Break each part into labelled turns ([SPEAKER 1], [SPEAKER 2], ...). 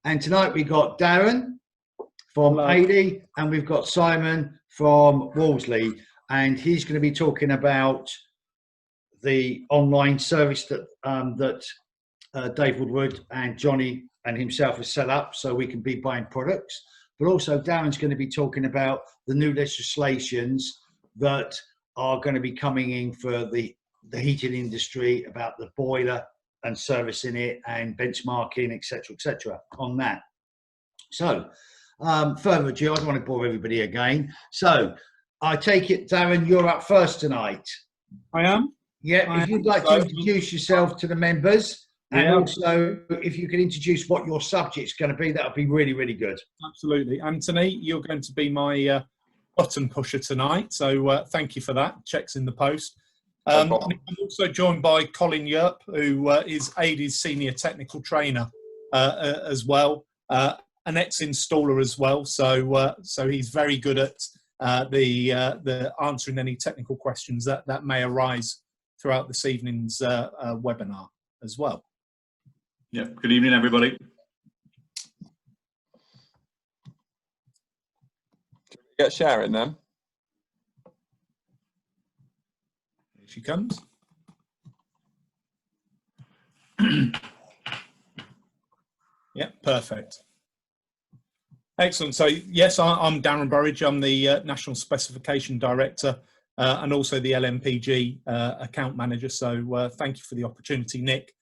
[SPEAKER 1] And tonight we got Darren from
[SPEAKER 2] Hello.
[SPEAKER 1] AD, and we've got Simon from Wolseley, and he's going to be talking about the online service that Dave Woodward and Johnny and himself have set up so we can be buying products. But also Darren's going to be talking about the new legislations that are going to be coming in for the heating industry, about the boiler and servicing it and benchmarking, etc., on that. So further ado, I don't want to bore everybody again. So I take it, Darren, you're up first tonight.
[SPEAKER 2] I am.
[SPEAKER 1] Yeah, if you'd like to introduce yourself to the members, and also if you can introduce what your subject's going to be, that would be really, really good.
[SPEAKER 2] Absolutely. Anthony, you're going to be my button pusher tonight, so thank you for that. Check's in the post. I'm also joined by Colin Yerp, who is AD's Senior Technical Trainer as well, an ex-installer as well, so he's very good at the answering any technical questions that may arise throughout this evening's webinar as well.
[SPEAKER 3] Yeah, good evening, everybody.
[SPEAKER 4] Get Sharon then.
[SPEAKER 2] Here she comes. Yeah, perfect. Excellent. So yes, I'm Darren Burridge. I'm the National Specification Director and also the LMPG account manager. So thank you for the opportunity, Nick,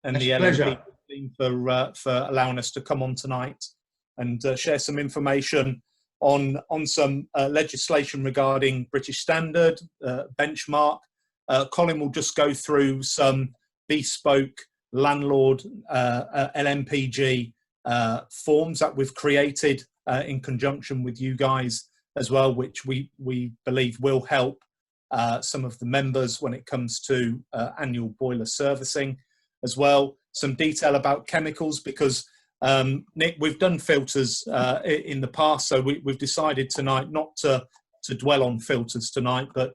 [SPEAKER 2] and the LMPG team for allowing us to come on tonight and share some information on some legislation regarding British Standard, benchmark. Colin will just go through some bespoke landlord LMPG forms that we've created in conjunction with you guys as well, which we believe will help some of the members when it comes to annual boiler servicing as well. Some detail about chemicals, because Nick, we've done filters in the past, so we've decided tonight not to dwell on filters tonight, but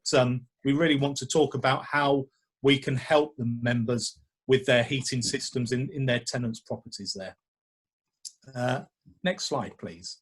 [SPEAKER 2] we really want to talk about how we can help the members with their heating systems in their tenants' properties there. Next slide, please.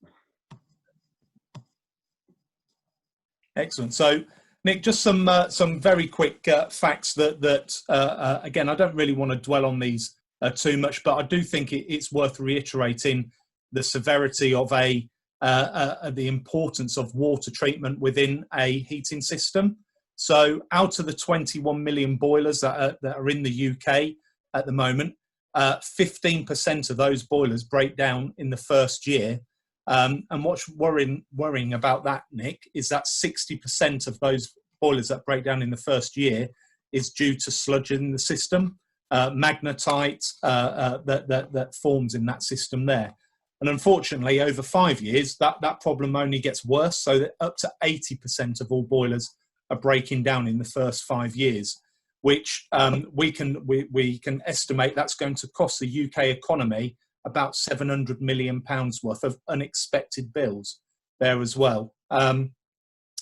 [SPEAKER 2] Excellent. So, Nick, just some very quick facts that again, I don't really want to dwell on these too much, but I do think it's worth reiterating the severity of the importance of water treatment within a heating system. So, out of the 21 million boilers that are in the UK at the moment, 15% of those boilers break down in the first year. And what's worrying about that, Nick, is that 60% of those boilers that break down in the first year is due to sludge in the system, magnetite that forms in that system there. And unfortunately, over 5 years, that problem only gets worse, so that up to 80% of all boilers are breaking down in the first 5 years, which we can estimate that's going to cost the UK economy about £700 million worth of unexpected bills there as well. And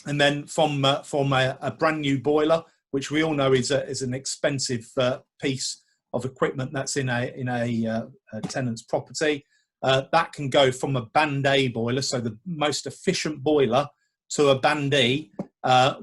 [SPEAKER 2] then from a brand new boiler, which we all know is an expensive piece of equipment that's in a tenant's property, that can go from a Band A boiler, so the most efficient boiler, to a Band E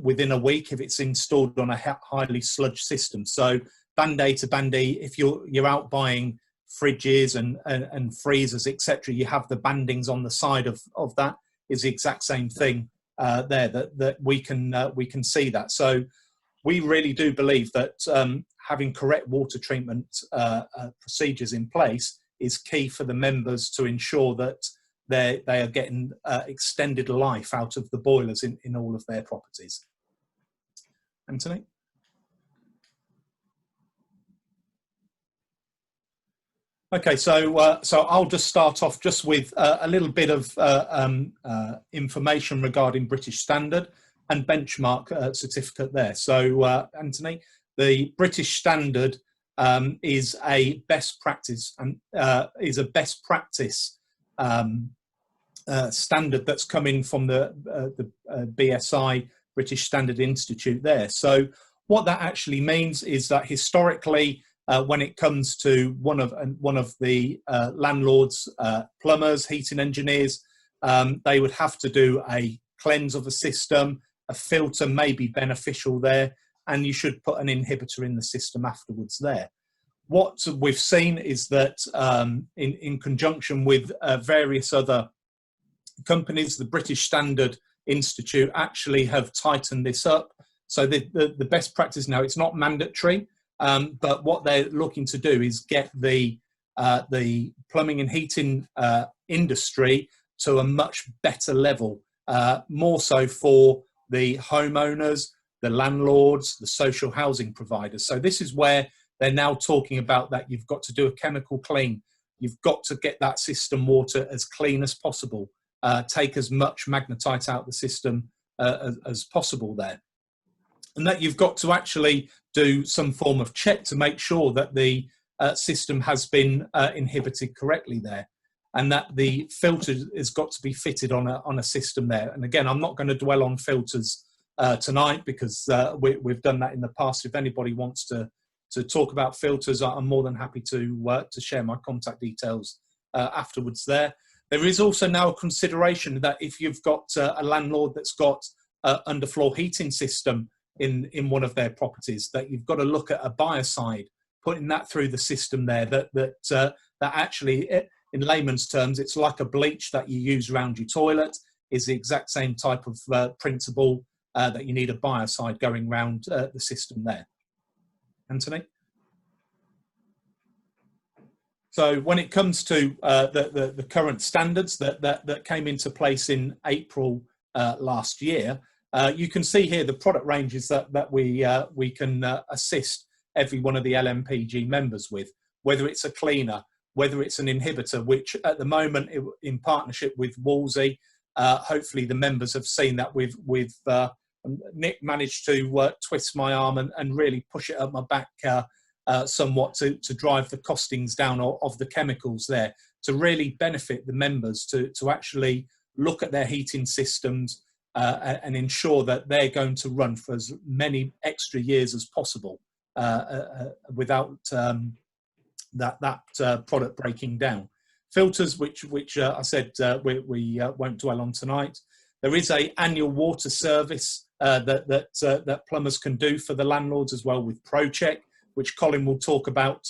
[SPEAKER 2] within a week if it's installed on a highly sludged system. So Band A to Band E, if you're out buying fridges and freezers, etc., you have the bandings on the side of that, is the exact same thing there that we can see that. So we really do believe that having correct water treatment procedures in place is key for the members to ensure that they are getting extended life out of the boilers in all of their properties. Anthony? Okay, so I'll just start off just with a little bit of information regarding British Standard and benchmark certificate there. So, Anthony, the British Standard is a best practice and is a best practice standard that's coming from the BSI, British Standard Institute there. So what that actually means is that historically when it comes to one of the landlords, plumbers, heating engineers, they would have to do a cleanse of the system. A filter may be beneficial there, and you should put an inhibitor in the system afterwards there. What we've seen is that in conjunction with various other companies, the British Standard Institute actually have tightened this up. So the best practice now, it's not mandatory, but what they're looking to do is get the plumbing and heating industry to a much better level, more so for the homeowners, the landlords, the social housing providers. So this is where they're now talking about that you've got to do a chemical clean. You've got to get that system water as clean as possible, take as much magnetite out of the system as possible there. And that you've got to actually do some form of check to make sure that the system has been inhibited correctly there, and that the filter has got to be fitted on a system there. And again, I'm not going to dwell on filters tonight, because we've done that in the past. If anybody wants to talk about filters, I'm more than happy to share my contact details afterwards there. There is also now a consideration that if you've got a landlord that's got underfloor heating system in one of their properties, that you've got to look at a biocide, putting that through the system there, that actually, in layman's terms, it's like a bleach that you use around your toilet, is the exact same type of principle that you need a biocide going around the system there. Anthony? So when it comes to the current standards that came into place in April last year, you can see here the product ranges that we can assist every one of the LMPG members with, whether it's a cleaner, whether it's an inhibitor, which at the moment, in partnership with Wolsey, hopefully the members have seen that with Nick managed to twist my arm and really push it up my back somewhat to drive the costings down of the chemicals there, to really benefit the members to actually look at their heating systems and ensure that they're going to run for as many extra years as possible without that product breaking down. Filters, which I said we won't dwell on tonight. There is an annual water service that plumbers can do for the landlords as well, with ProCheck, which Colin will talk about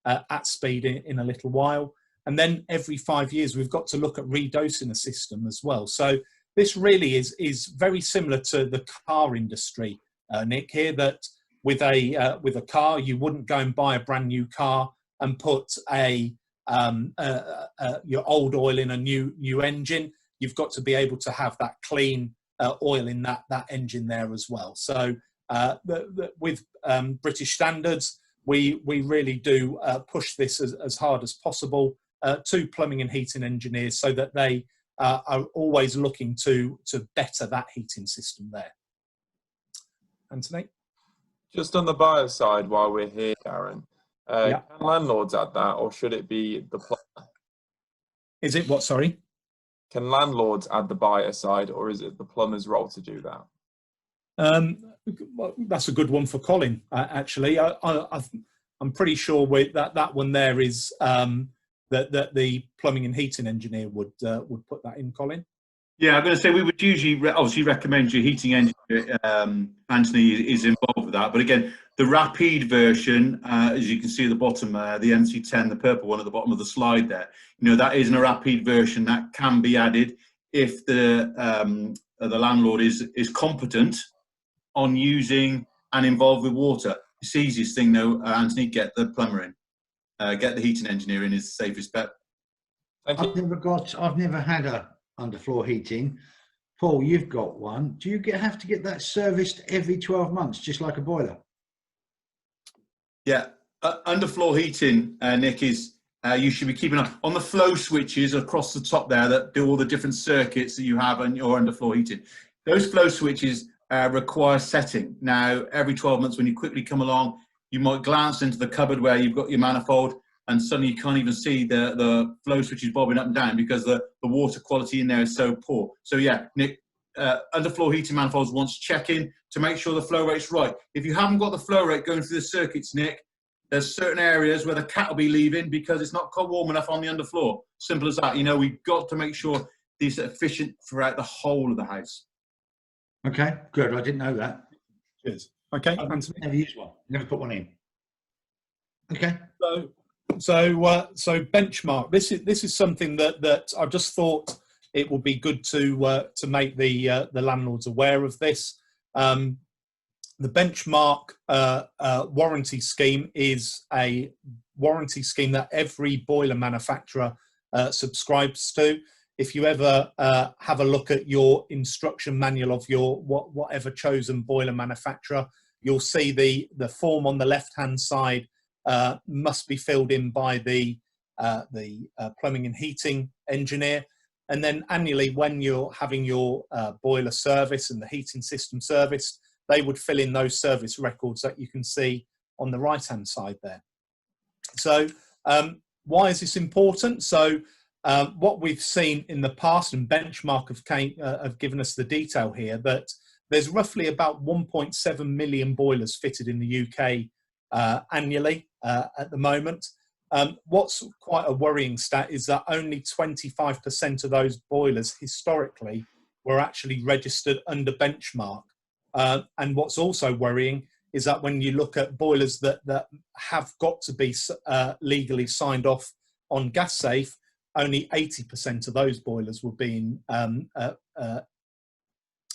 [SPEAKER 2] at speed in a little while. And then every 5 years, we've got to look at redosing a system as well. So this really is very similar to the car industry, Nick, here, that with a car, you wouldn't go and buy a brand new car and put your old oil in a new engine. You've got to be able to have that clean oil in that engine there as well. So with British standards, we really do push this as hard as possible to plumbing and heating engineers, so that they are always looking to better that heating system there. Anthony?
[SPEAKER 4] Just on the buyer side, while we're here, Darren,
[SPEAKER 2] Yeah.
[SPEAKER 4] Can landlords add that, or should it be the plumber?
[SPEAKER 2] Is it what, sorry?
[SPEAKER 4] Can landlords add the buyer side, or is it the plumber's role to do that?
[SPEAKER 2] Well, that's a good one for Colin, actually. I'm pretty sure that one there is that the plumbing and heating engineer would put that in, Colin.
[SPEAKER 3] Yeah, I'm going to say we would usually obviously recommend your heating engineer, Anthony, is involved with that. But again, the rapid version, as you can see at the bottom, the MC10, the purple one at the bottom of the slide there, that isn't a rapid version that can be added if the landlord is competent on using and involved with water. It's the easiest thing, though, Anthony, get the plumber in. Get the heating engineer in is the safest bet.
[SPEAKER 4] Thank you.
[SPEAKER 1] I've never had a underfloor heating. Paul, you've got one. Do you have to get that serviced every 12 months, just like a boiler?
[SPEAKER 3] Yeah, underfloor heating, Nick, is you should be keeping on the flow switches across the top there that do all the different circuits that you have on your underfloor heating. Those flow switches require setting. Now, every 12 months when you quickly come along, you might glance into the cupboard where you've got your manifold, and suddenly you can't even see the flow switches bobbing up and down because the water quality in there is so poor. So yeah, Nick, underfloor heating manifolds wants checking to make sure the flow rate's right. If you haven't got the flow rate going through the circuits, Nick, there's certain areas where the cat will be leaving because it's not quite warm enough on the underfloor. Simple as that. You know, we've got to make sure these are efficient throughout the whole of the house.
[SPEAKER 1] Okay, good. I didn't know that.
[SPEAKER 2] Cheers. Okay,
[SPEAKER 1] I've
[SPEAKER 2] Anthony.
[SPEAKER 1] never used one. Never put one in. Okay.
[SPEAKER 2] So benchmark. This is something that I just thought it would be good to make the landlords aware of this. The benchmark warranty scheme is a warranty scheme that every boiler manufacturer subscribes to. If you ever have a look at your instruction manual of your whatever chosen boiler manufacturer, you'll see the form on the left-hand side must be filled in by the plumbing and heating engineer. And then annually, when you're having your boiler service and the heating system serviced, they would fill in those service records that you can see on the right-hand side there. So why is this important? So what we've seen in the past, and Benchmark have given us the detail here, that there's roughly about 1.7 million boilers fitted in the UK annually at the moment. What's quite a worrying stat is that only 25% of those boilers historically were actually registered under Benchmark. And what's also worrying is that when you look at boilers that have got to be legally signed off on Gas Safe, only 80% of those boilers were being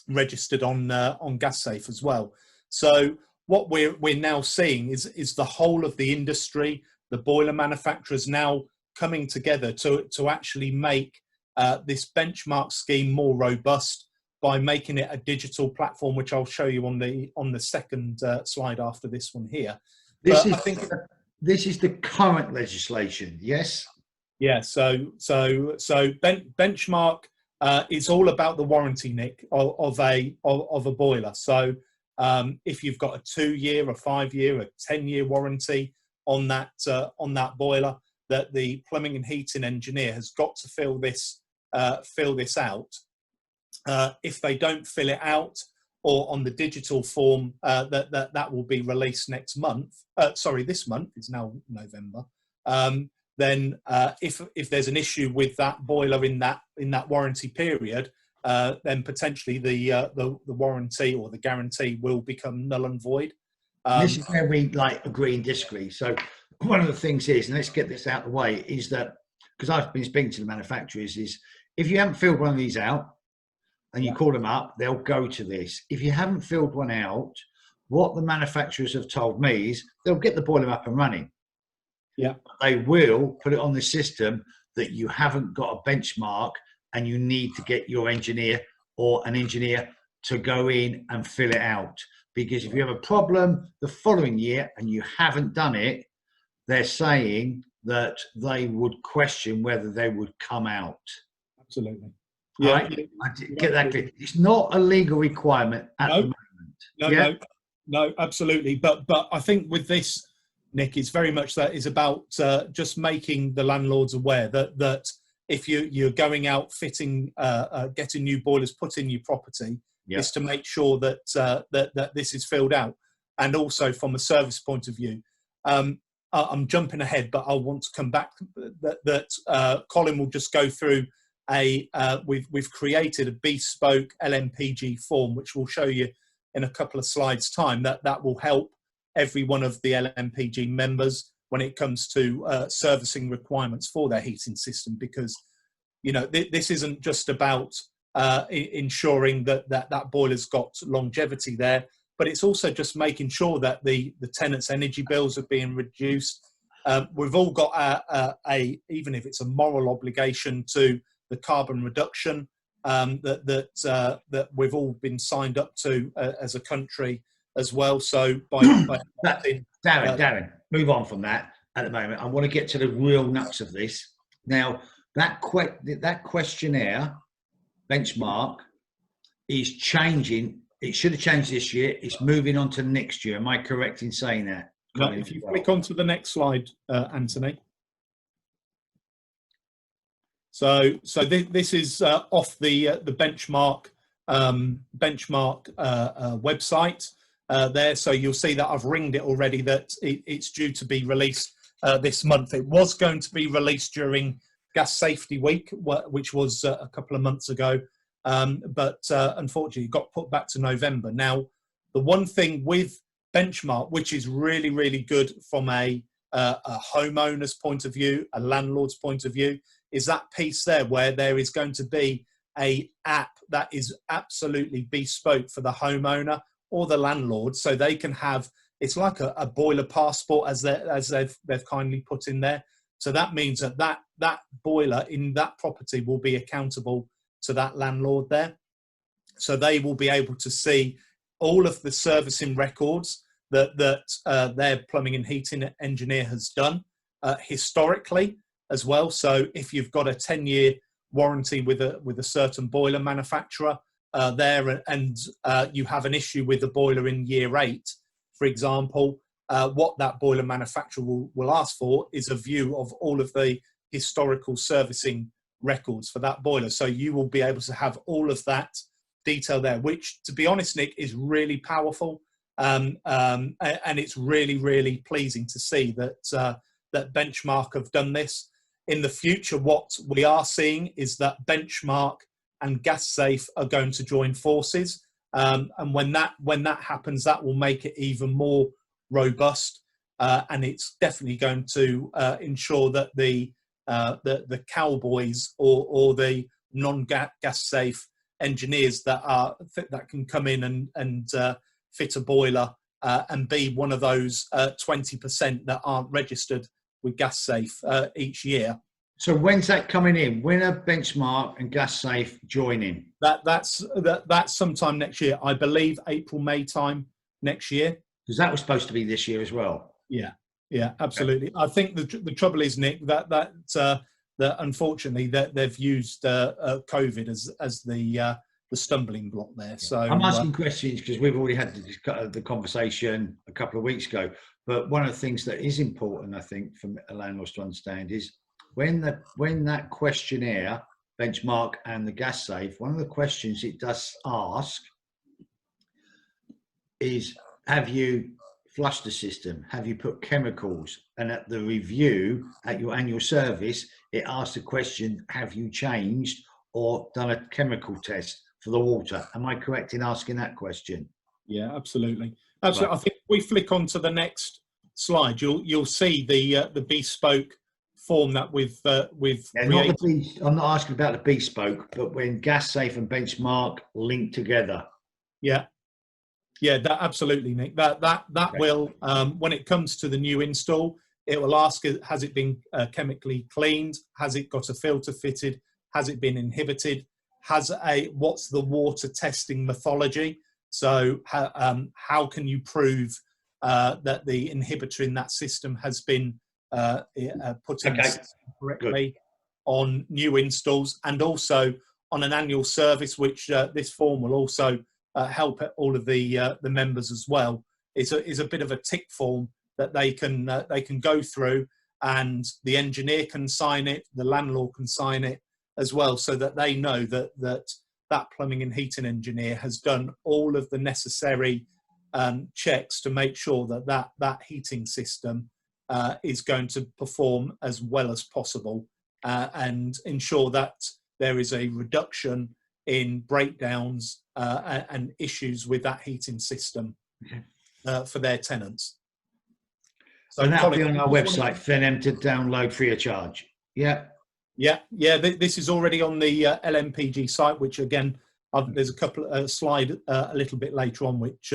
[SPEAKER 2] registered on Gas Safe as well. So what we're now seeing is the whole of the industry, the boiler manufacturers now coming together to actually make this benchmark scheme more robust by making it a digital platform, which I'll show you on the second slide after this one here.
[SPEAKER 1] This is the current legislation, yes?
[SPEAKER 2] Yeah. So benchmark is all about the warranty, Nick, of a boiler. So if you've got a 2-year, a 5-year, a 10-year warranty on that boiler, that the plumbing and heating engineer has got to fill this out. If they don't fill it out, or on the digital form that will be released next month. This month, it's now November. Then if there's an issue with that boiler in that warranty period, then potentially the warranty or the guarantee will become null and void.
[SPEAKER 1] This is where we agree and disagree. So one of the things is, and let's get this out of the way, is that, because I've been speaking to the manufacturers, is if you haven't filled one of these out and you call them up, they'll go to this. If you haven't filled one out, what the manufacturers have told me is they'll get the boiler up and running.
[SPEAKER 2] Yeah.
[SPEAKER 1] They will put it on the system that you haven't got a benchmark and you need to get your engineer or an engineer to go in and fill it out. Because if you have a problem the following year and you haven't done it, they're saying that they would question whether they would come out.
[SPEAKER 2] Absolutely.
[SPEAKER 1] Yeah. Right? I get that clear. It's not a legal requirement at the moment.
[SPEAKER 2] No, absolutely. But I think with this, Nick, it's very much that is about just making the landlords aware that if you're going out fitting, getting new boilers put in your property, is to make sure that this is filled out. And also from a service point of view, I'm jumping ahead, but I want to come back that Colin will just go through we've created a bespoke LMPG form, which we'll show you in a couple of slides time, that will help every one of the LMPG members when it comes to servicing requirements for their heating system, because this isn't just about ensuring that boiler's got longevity there, but it's also just making sure that the tenants' energy bills are being reduced. We've all got even if it's a moral obligation to the carbon reduction that we've all been signed up to as a country as well. So by
[SPEAKER 1] Darren, move on from that at the moment. I want to get to the real nuts of this. Now, that questionnaire benchmark is changing. It should have changed this year. It's moving on to next year. Am I correct in saying that?
[SPEAKER 2] No, if you click on to the next slide, Anthony. So this is off the benchmark website. there. So you'll see that I've ringed it already, that it's due to be released this month. It was going to be released during Gas Safety Week, which was a couple of months ago, but unfortunately it got put back to November. Now, the one thing with Benchmark, which is really, really good from a homeowner's point of view, a landlord's point of view, is that piece there where there is going to be a app that is absolutely bespoke for the homeowner or the landlord, so they can have, it's like a boiler passport, as they've kindly put in there. So that means that boiler in that property will be accountable to that landlord there. So they will be able to see all of the servicing records that their plumbing and heating engineer has done historically as well. So if you've got a 10-year warranty with a certain boiler manufacturer there, and you have an issue with the boiler in year 8, for example, what that boiler manufacturer will ask for is a view of all of the historical servicing records for that boiler. So you will be able to have all of that detail there, which, to be honest, Nick, is really powerful. And it's really, really pleasing to see that Benchmark have done this. In the future, what we are seeing is that Benchmark and GasSafe are going to join forces. And when that happens, that will make it even more robust. And it's definitely going to ensure that the cowboys or the non-GasSafe engineers that can come in and fit a boiler and be one of those 20% that aren't registered with GasSafe each year.
[SPEAKER 1] So when's that coming in? When are Benchmark and GasSafe joining?
[SPEAKER 2] That's sometime next year. I believe April, May time next year.
[SPEAKER 1] Because that was supposed to be this year as well.
[SPEAKER 2] Yeah, absolutely. I think the trouble is, Nick, that unfortunately that they've used COVID as the stumbling block there. So
[SPEAKER 1] I'm asking questions because we've already had the conversation a couple of weeks ago. But one of the things that is important, I think, for landlords to understand is when that questionnaire, Benchmark and the GasSafe, one of the questions it does ask is, have you flushed the system? Have you put chemicals? And at the review, at your annual service, it asks the question, have you changed or done a chemical test for the water? Am I correct in asking that question?
[SPEAKER 2] Yeah, absolutely. Right. I think if we flick on to the next slide, you'll see the bespoke form that we've created.
[SPEAKER 1] I'm not asking about the bespoke, but when GasSafe and Benchmark link together.
[SPEAKER 2] Yeah, that absolutely, Nick. That okay. Will when it comes to the new install, it will ask, has it been chemically cleaned? Has it got a filter fitted? Has it been inhibited? What's the water testing methodology? So how can you prove that the inhibitor in that system has been put in correctly on new installs, and also on an annual service, which this form will also help all of the members as well. Is a bit of a tick form that they can go through, and the engineer can sign it, the landlord can sign it as well, so that they know that plumbing and heating engineer has done all of the necessary checks to make sure that heating system is going to perform as well as possible, and ensure that there is a reduction in breakdowns and issues with that heating system for their tenants. So
[SPEAKER 1] and that'll be on our website for them to download free of charge. Yeah.
[SPEAKER 2] This is already on the LMPG site, which again, there's a couple of slide a little bit later on, which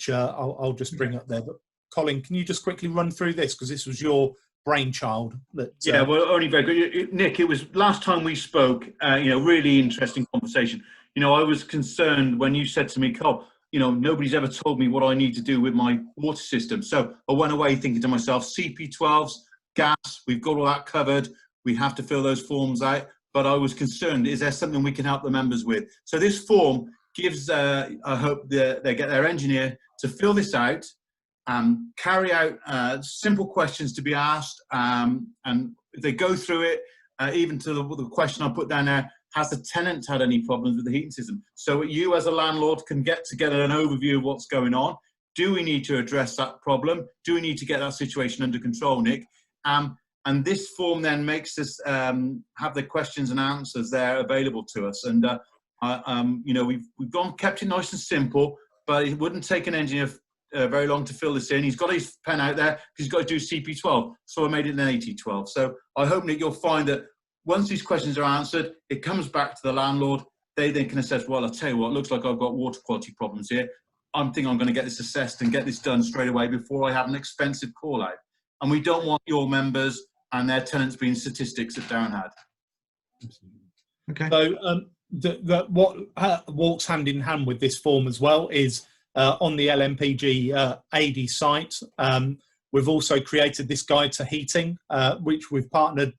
[SPEAKER 2] I'll just bring up there. But Colin, can you just quickly run through this, because this was your brainchild?
[SPEAKER 3] Well, only very good, Nick. It was last time we spoke. Really interesting conversation. I was concerned when you said to me, Col, nobody's ever told me what I need to do with my water system. So I went away thinking to myself, CP12s, gas, we've got all that covered. We have to fill those forms out. But I was concerned, is there something we can help the members with? So this form gives, I hope they get their engineer to fill this out, carry out simple questions to be asked, and if they go through it, even to the question I put down there, has the tenant had any problems with the heating system? So you as a landlord can get an overview of what's going on. Do we need to address that problem? Do we need to get that situation under control, Nick? And this form then makes us have the questions and answers there available to us. And you know, we've kept it nice and simple, but it wouldn't take an engineer very long to fill this in. He's got his pen out there because he's got to do CP12. So I made it an 8012. So I hope, Nick, you'll find that once these questions are answered, it comes back to the landlord. They then can assess, well, I'll tell you what, it looks like I've got water quality problems here. I'm thinking I'm going to get this assessed and get this done straight away before I have an expensive call out. And we don't want your members and their tenants being statistics at Downhad.
[SPEAKER 1] Okay.
[SPEAKER 2] So what walks hand in hand with this form as well is on the LMPG AD site, we've also created this guide to heating, which we've partnered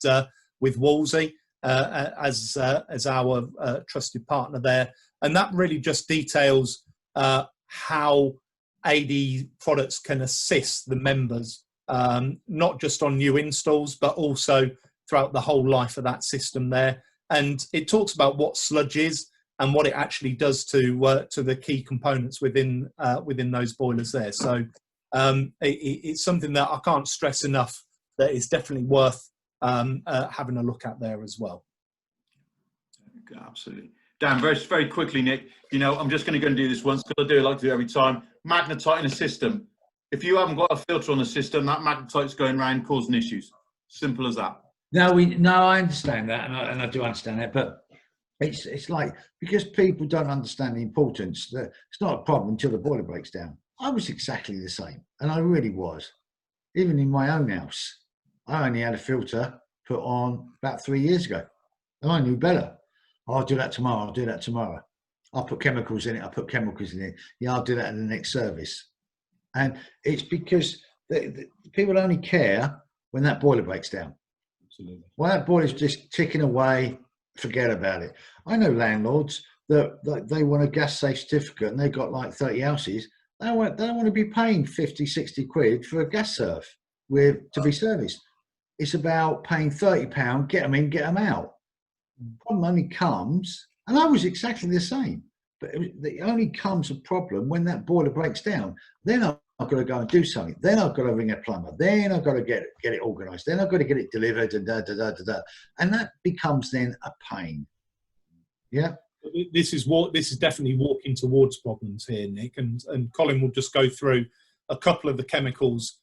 [SPEAKER 2] with Wolsey as our trusted partner there. And that really just details how AD products can assist the members, not just on new installs, but also throughout the whole life of that system there. And it talks about what sludge is and what it actually does to the key components within those boilers there. So it's something that I can't stress enough that it's definitely worth having a look at there as well.
[SPEAKER 3] Absolutely. Dan, very quickly, Nick, you know, I'm just going to go and do this once because I do like to do it every time. Magnetite in a system. If you haven't got a filter on the system, that magnetite's going around causing issues. Simple as that.
[SPEAKER 1] No, I understand that, and I do understand that, but it's like, because people don't understand the importance, that it's not a problem until the boiler breaks down. I was exactly the same, and I really was. Even in my own house, I only had a filter put on about 3 years ago, and I knew better. Oh, I'll do that tomorrow. I'll do that tomorrow. I'll put chemicals in it. I'll put chemicals in it. Yeah, I'll do that in the next service. And it's because the people only care when that boiler breaks down.
[SPEAKER 2] Absolutely.
[SPEAKER 1] When that boiler's just ticking away, forget about it. I know landlords that they want a gas safe certificate and they've got like 30 houses. They don't want to be paying 50, 60 quid for a gas serve to be serviced. It's about paying £30, get them in, get them out. Problem only comes, and I was exactly the same, but it only comes a problem when that boiler breaks down. Then I've got to go and do something. Then I've got to ring a plumber. Then I've got to get it organised. Then I've got to get it delivered and and that becomes then a pain. Yeah.
[SPEAKER 2] This is definitely walking towards problems here, Nick, and Colin will just go through a couple of the chemicals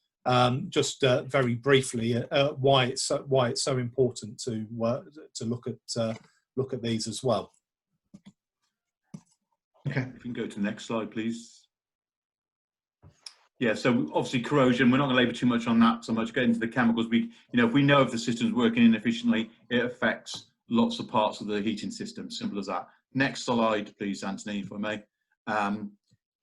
[SPEAKER 2] just very briefly why it's so important to look at these as well.
[SPEAKER 1] Okay.
[SPEAKER 3] If you can go to the next slide, please. Yeah, so obviously corrosion, we're not going to labour too much on that so much, get into the chemicals. If we know if the system's working inefficiently, it affects lots of parts of the heating system, simple as that. Next slide, please, Anthony, if I may.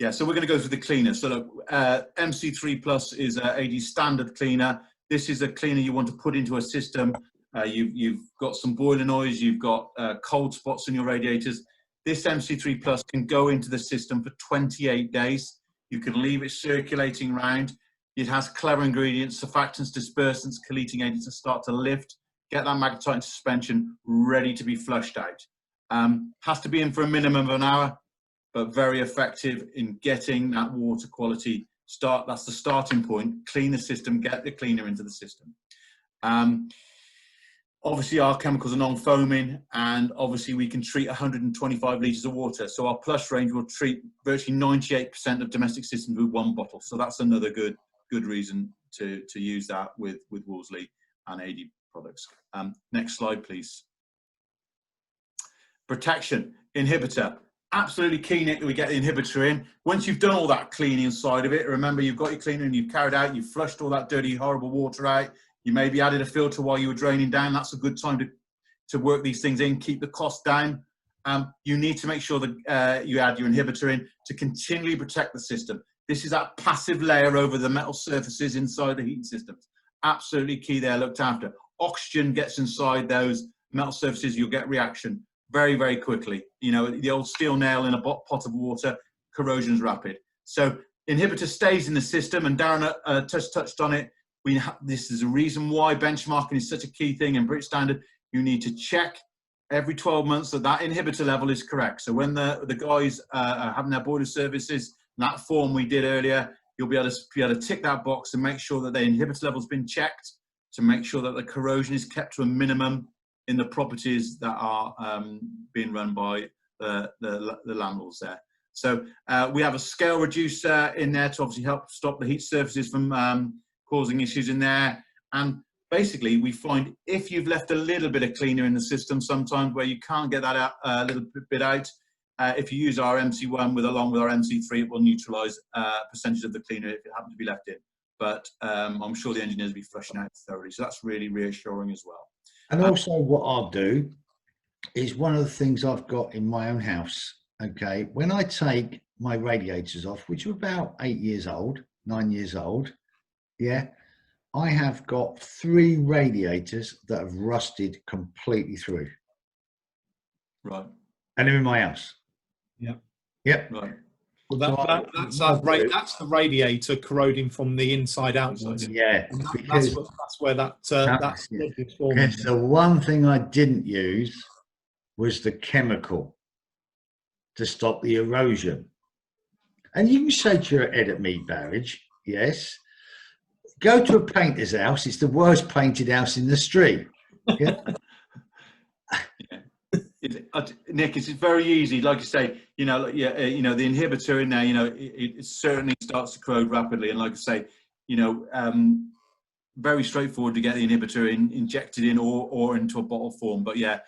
[SPEAKER 3] Yeah, so we're going to go through the cleaner. So look, MC3 Plus is AD standard cleaner. This is a cleaner you want to put into a system. You've got some boiler noise, you've got cold spots in your radiators. This MC3 Plus can go into the system for 28 days. You can leave it circulating around. It has clever ingredients, surfactants, dispersants, chelating agents that start to lift, get that magnetite in suspension ready to be flushed out. Has to be in for a minimum of an hour, but very effective in getting that water quality start. That's the starting point. Clean the system, get the cleaner into the system. Obviously, our chemicals are non-foaming, and obviously we can treat 125 litres of water. So our Plus range will treat virtually 98% of domestic systems with one bottle. So that's another good reason to use that with Wolseley and AD products. Next slide, please. Protection, inhibitor. Absolutely key, Nick, that we get the inhibitor in. Once you've done all that cleaning side of it, remember you've got your cleaner and you've carried out, you've flushed all that dirty, horrible water out. You maybe added a filter while you were draining down. That's a good time to work these things in, keep the cost down. You need to make sure that you add your inhibitor in to continually protect the system. This is that passive layer over the metal surfaces inside the heating systems. Absolutely key there, looked after. Oxygen gets inside those metal surfaces, you'll get reaction very, very quickly. You know, the old steel nail in a pot of water, corrosion is rapid. So inhibitor stays in the system, and Darren touched on it. This is a reason why benchmarking is such a key thing in British Standard. You need to check every 12 months that inhibitor level is correct. So when the guys are having their boiler services, that form we did earlier, you'll be able to tick that box and make sure that the inhibitor level's been checked to make sure that the corrosion is kept to a minimum in the properties that are being run by the landlords there. So we have a scale reducer in there to obviously help stop the heat surfaces from causing issues in there. And basically, we find if you've left a little bit of cleaner in the system sometimes where you can't get that out, a little bit out, if you use our MC1 along with our MC3, it will neutralise a percentage of the cleaner if it happens to be left in. But I'm sure the engineers will be flushing out thoroughly. So that's really reassuring as well.
[SPEAKER 1] And also what I'll do is one of the things I've got in my own house, okay, when I take my radiators off, which are about 8 years old, 9 years old, yeah, I have got 3 radiators that have rusted completely through.
[SPEAKER 3] Right.
[SPEAKER 1] And they're in my house.
[SPEAKER 2] Yeah.
[SPEAKER 1] Yep.
[SPEAKER 3] Right.
[SPEAKER 2] Well, that's the radiator corroding from the inside outwards.
[SPEAKER 1] Yeah.
[SPEAKER 2] And
[SPEAKER 1] Because
[SPEAKER 2] that's where that's is forming.
[SPEAKER 1] because the one thing I didn't use was the chemical to stop the erosion. And you can say to your head at me, Barrage, yes, go to a painter's house. It's the worst painted house in the street. Yeah.
[SPEAKER 3] Nick, it's very easy. Like you say, the inhibitor in there, it certainly starts to corrode rapidly. And like I say, very straightforward to get the inhibitor injected in or into a bottle form. But yeah,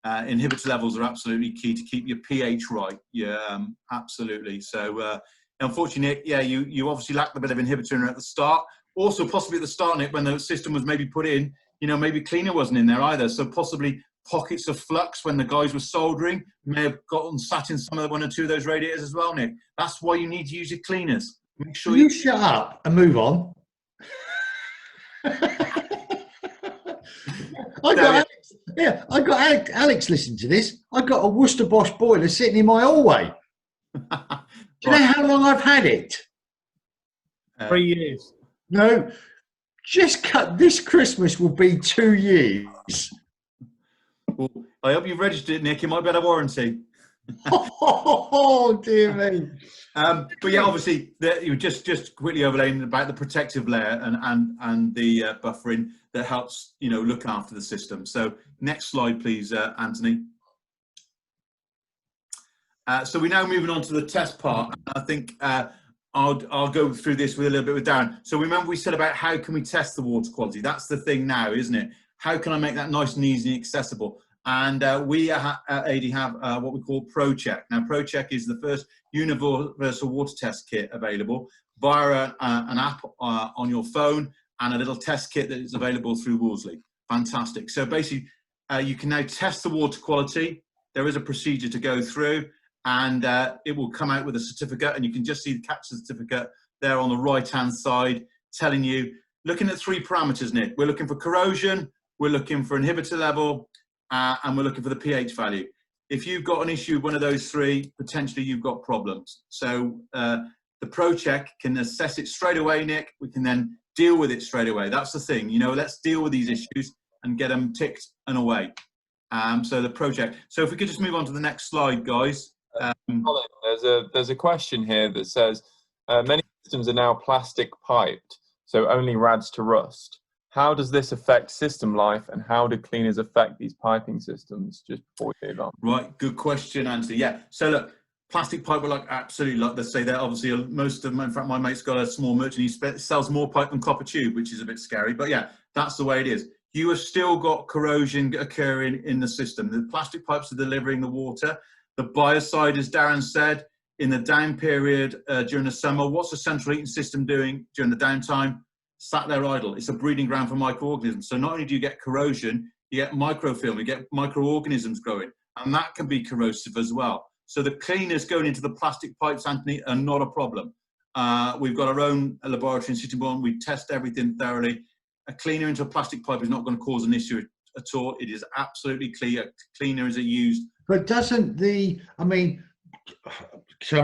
[SPEAKER 3] inhibitor levels are absolutely key to keep your pH right. Yeah, absolutely. So unfortunately, Nick, yeah, you obviously lacked a bit of inhibitor in at the start. Also, possibly at the start, Nick, when the system was maybe put in, maybe cleaner wasn't in there either. So possibly pockets of flux when the guys were soldering may have gotten sat in some of one or two of those radiators as well, Nick. That's why you need to use your cleaners. Make sure
[SPEAKER 1] you shut up and move on. I got Alex listening to this. I got a Worcester Bosch boiler sitting in my hallway. Do you know how long I've had it?
[SPEAKER 2] 3 years.
[SPEAKER 1] No, just cut. This Christmas will be 2 years.
[SPEAKER 3] Well, I hope you've registered it, Nick. It might be out of warranty.
[SPEAKER 1] Oh dear me.
[SPEAKER 3] But yeah, obviously, you just quickly overlaying about the protective layer and the buffering that helps look after the system. So next slide, please, Anthony. So we're now moving on to the test part. I think I'll go through this with a little bit with Darren. So remember we said about how can we test the water quality? That's the thing now, isn't it? How can I make that nice and easy and accessible? And we at AD have what we call ProCheck. Now, ProCheck is the first universal water test kit available via an app on your phone and a little test kit that is available through Wolseley. Fantastic. So basically, you can now test the water quality. There is a procedure to go through, and it will come out with a certificate, and you can just see the capture certificate there on the right-hand side telling you, looking at 3 parameters, Nick. We're looking for corrosion, we're looking for inhibitor level, and we're looking for the pH value. If you've got an issue with one of those 3, potentially you've got problems. So the ProCheck can assess it straight away, Nick. We can then deal with it straight away. That's the thing, let's deal with these issues and get them ticked and away. So the ProCheck. So if we could just move on to the next slide, guys.
[SPEAKER 4] Colin, there's a question here that says, many systems are now plastic piped, so only rads to rust. How does this affect system life, and how do cleaners affect these piping systems? Just before we move on.
[SPEAKER 3] Right, good question, Anthony. Yeah, so look, plastic pipe, we're absolutely like they say that. Obviously, most of in fact, my mate's got a small merchant. He sells more pipe than copper tube, which is a bit scary. But yeah, that's the way it is. You have still got corrosion occurring in the system. The plastic pipes are delivering the water. The biocide, as Darren said, in the down period during the summer, what's the central heating system doing during the downtime? Sat there idle. It's a breeding ground for microorganisms. So not only do you get corrosion, you get microfilm, you get microorganisms growing, and that can be corrosive as well. So the cleaners going into the plastic pipes, Anthony, are not a problem. We've got our own laboratory in Sittingbourne. We test everything thoroughly. A cleaner into a plastic pipe is not going to cause an issue at all. It is absolutely clear. Cleaner is used.
[SPEAKER 1] But doesn't tell me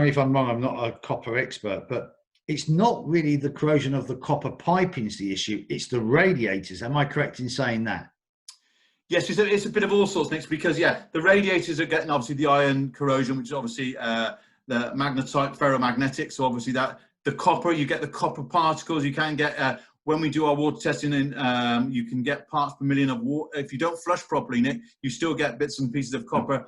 [SPEAKER 1] if I'm wrong, I'm not a copper expert, but it's not really the corrosion of the copper piping is the issue, it's the radiators. Am I correct in saying that?
[SPEAKER 3] Yes, it's a bit of all sorts, Nick, because the radiators are getting obviously the iron corrosion, which is obviously the magnetite, ferromagnetic. So obviously that the copper, you get the copper particles. You can get when we do our water testing, and you can get parts per million of water. If you don't flush properly, Nick, you still get bits and pieces of copper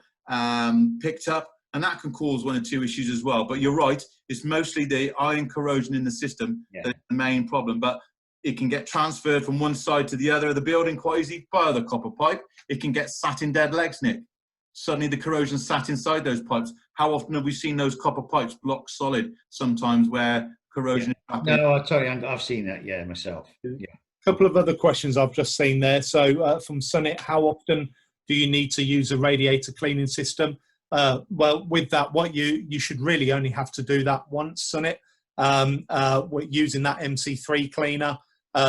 [SPEAKER 3] picked up, and that can cause 1 or 2 issues as well. But you're right, it's mostly the iron corrosion in the system that's the main problem. But it can get transferred from one side to the other of the building quite easily via the copper pipe. It can get sat in dead legs, Nick. Suddenly the corrosion sat inside those pipes. How often have we seen those copper pipes block solid sometimes where corrosion is happening?
[SPEAKER 1] No, I tell you, I've seen that, myself. Yeah.
[SPEAKER 2] A couple of other questions I've just seen there. So from Sunnit, how often do you need to use a radiator cleaning system? Well, with that, what you should really only have to do that once, Sunnit, using that MC3 cleaner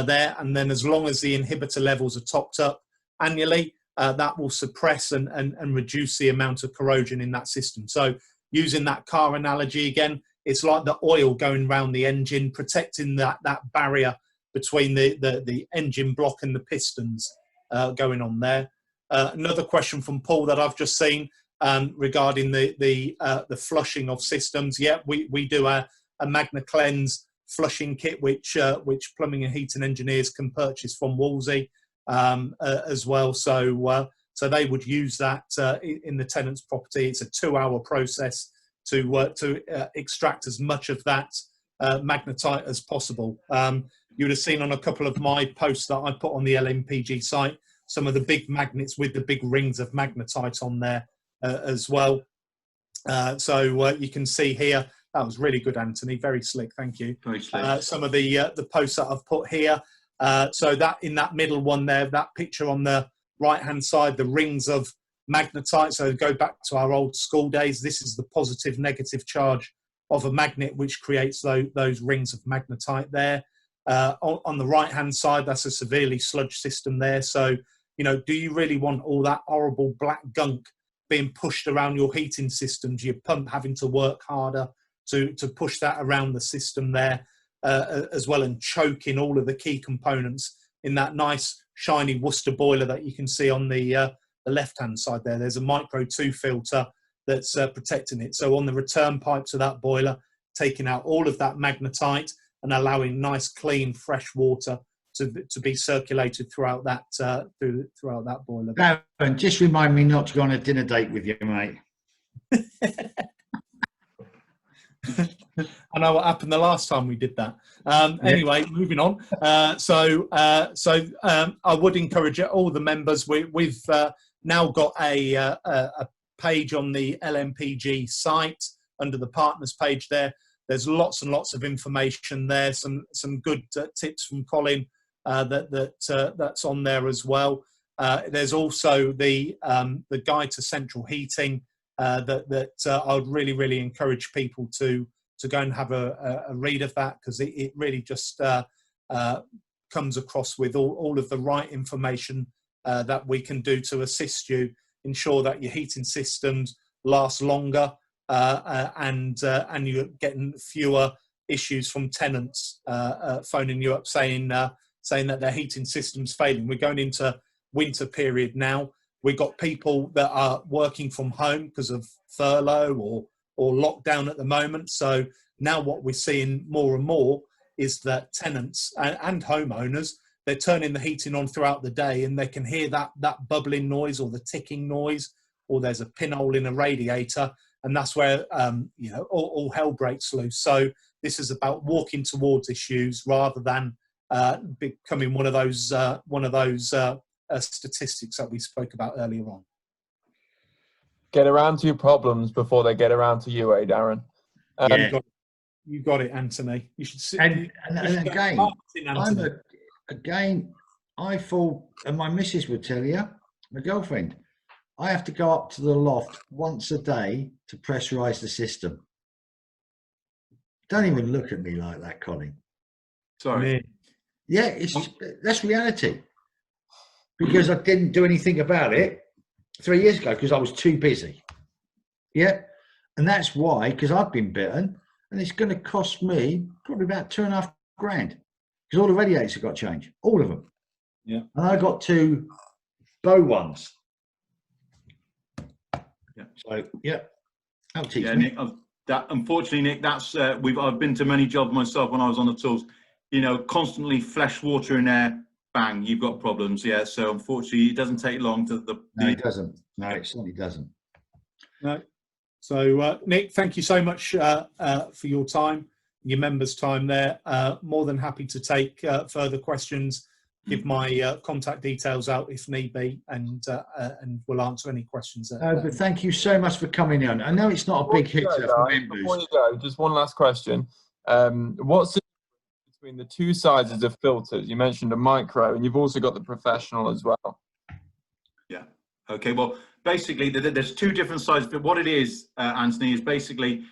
[SPEAKER 2] there, and then as long as the inhibitor levels are topped up annually, that will suppress and reduce the amount of corrosion in that system. So using that car analogy again, it's like the oil going around the engine, protecting that barrier between the engine block and the pistons going on there. Another question from Paul that I've just seen regarding the flushing of systems. Yeah, we do a Magna Cleanse flushing kit, which plumbing and heating engineers can purchase from Wolsey as well. So they would use that in the tenant's property. It's a 2-hour process to extract as much of that magnetite as possible. You would have seen on a couple of my posts that I put on the LMPG site some of the big magnets with the big rings of magnetite on there as well. So you can see here, that was really good, Anthony. Very slick, thank you.
[SPEAKER 3] Very slick.
[SPEAKER 2] Some of the posts that I've put here. So that in that middle one there, that picture on the right-hand side, the rings of magnetite. So go back to our old school days. This is the positive, negative charge of a magnet, which creates those rings of magnetite there. On the right-hand side, that's a severely sludged system there. So, do you really want all that horrible black gunk being pushed around your heating systems, your pump having to work harder to push that around the system there as well, and choking all of the key components in that nice shiny Worcester boiler that you can see on the left-hand side there. There's a Micro 2 filter that's protecting it. So on the return pipes of that boiler, taking out all of that magnetite and allowing nice, clean, fresh water to be circulated throughout that throughout that boiler.
[SPEAKER 1] Darren, just remind me not to go on a dinner date with you, mate.
[SPEAKER 2] I know what happened the last time we did that. Anyway, moving on. So I would encourage all the members. We've now got a page on the LMPG site under the partners page there. There's lots and lots of information there. Some good tips from Colin that's on there as well. There's also the guide to central heating that I would really encourage people to go and have a read of that, because it really just comes across with all of the right information that we can do to assist you, ensure that your heating systems last longer and you're getting fewer issues from tenants phoning you up saying that their heating system's failing. We're going into winter period now. We've got people that are working from home because of furlough or lockdown at the moment. So now what we're seeing more and more is that tenants and homeowners, they're turning the heating on throughout the day, and they can hear that bubbling noise or the ticking noise, or there's a pinhole in a radiator, and that's where all hell breaks loose. So this is about walking towards issues rather than becoming one of those statistics that we spoke about earlier on.
[SPEAKER 4] Get around to your problems before they get around to you, Darren.
[SPEAKER 2] You got it, Anthony. You should sit.
[SPEAKER 1] And again, I fall, and my missus would tell you, my girlfriend, I have to go up to the loft once a day to pressurize the system. Don't even look at me like that, Colin.
[SPEAKER 3] Sorry.
[SPEAKER 1] Yeah, that's reality. Because I didn't do anything about it 3 years ago because I was too busy. Yeah. And that's why, because I've been bitten, and it's going to cost me probably about $2.5 grand because all the radiators have got changed, all of them.
[SPEAKER 2] Yeah.
[SPEAKER 1] And I got to Bow ones.
[SPEAKER 3] Yeah.
[SPEAKER 1] So, yeah, that'll teach
[SPEAKER 3] Yeah,
[SPEAKER 1] me.
[SPEAKER 3] Nick, unfortunately, Nick, that's I've been to many jobs myself when I was on the tools. You know, constantly flash water in there, bang, you've got problems. Yeah, so unfortunately, it doesn't take long to
[SPEAKER 1] No, it doesn't. No, it certainly doesn't.
[SPEAKER 2] No. So, Nick, thank you so much for your time, your members' time there. More than happy to take further questions. Give my contact details out if need be, and we'll answer any questions.
[SPEAKER 1] But thank you so much for coming on. I know it's not a big hitter for members.
[SPEAKER 4] Before you go, just one last question. What's the difference between the two sizes of filters? You mentioned a micro, and you've also got the professional as well.
[SPEAKER 3] Yeah. Okay. Well, basically, there's two different sizes. But what it is, Anthony, is basically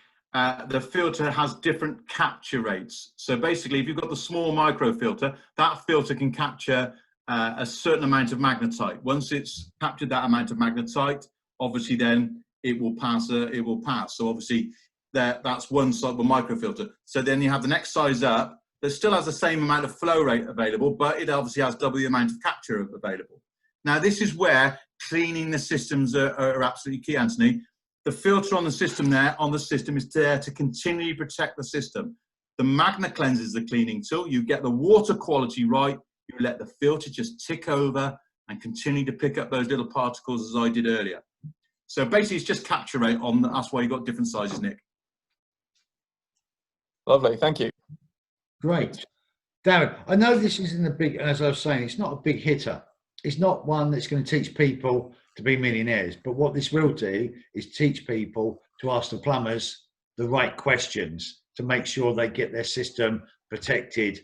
[SPEAKER 3] the filter has different capture rates. So basically, if you've got the small micro filter, that filter can capture a certain amount of magnetite. Once it's captured that amount of magnetite, obviously then it will pass. So obviously that's one side of a microfilter. So then you have the next size up that still has the same amount of flow rate available, but it obviously has double the amount of capture available. Now this is where cleaning the systems are absolutely key, Anthony. The filter on the system is there to continually protect the system. The Magna Cleanse is the cleaning tool. You get the water quality right. You let the filter just tick over and continue to pick up those little particles as I did earlier. So basically, it's just capture rate on. That's why you've got different sizes, Nick.
[SPEAKER 4] Lovely, thank you.
[SPEAKER 1] Great. Darren, I know this isn't a big, as I was saying, it's not a big hitter. It's not one that's going to teach people to be millionaires. But what this will do is teach people to ask the plumbers the right questions to make sure they get their system protected.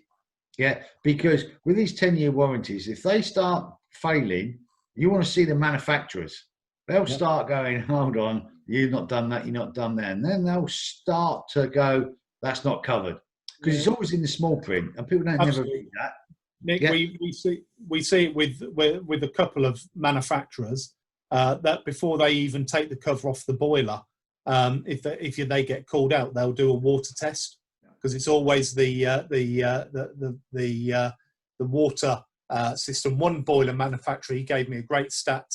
[SPEAKER 1] Yeah, because with these 10-year warranties, if they start failing, you want to see the manufacturers. They'll start going, hold on, you've not done that, you've not done that. And then they'll start to go, that's not covered. Because it's always in the small print and people don't never read that.
[SPEAKER 2] Nick, we see it with a couple of manufacturers that before they even take the cover off the boiler, if they get called out, they'll do a water test, because it's always the water system. One boiler manufacturer, he gave me a great stat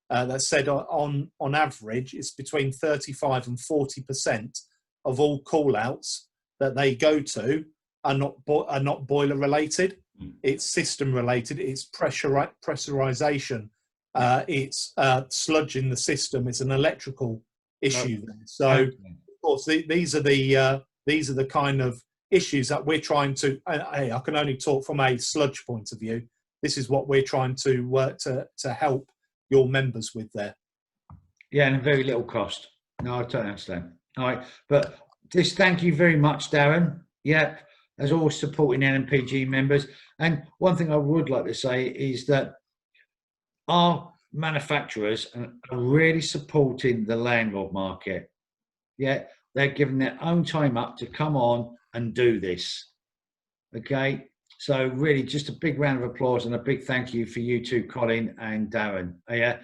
[SPEAKER 2] that said on average it's between 35 and 40% of all call outs that they go to are not boiler related. It's system related. It's pressurization. It's sludge in the system. It's an electrical issue. So, of course, these are the kind of issues that we're trying to. I can only talk from a sludge point of view. This is what we're trying to help your members with there.
[SPEAKER 1] Yeah, and very little cost. No, I totally understand. All right, but just thank you very much, Darren. Yeah, as always, supporting NMPG members. And one thing I would like to say is that our manufacturers are really supporting the landlord market. Yeah, they're giving their own time up to come on and do this. Okay, so really just a big round of applause and a big thank you for you two, Colin and Darren. Yeah.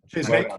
[SPEAKER 2] Cheers, Nick.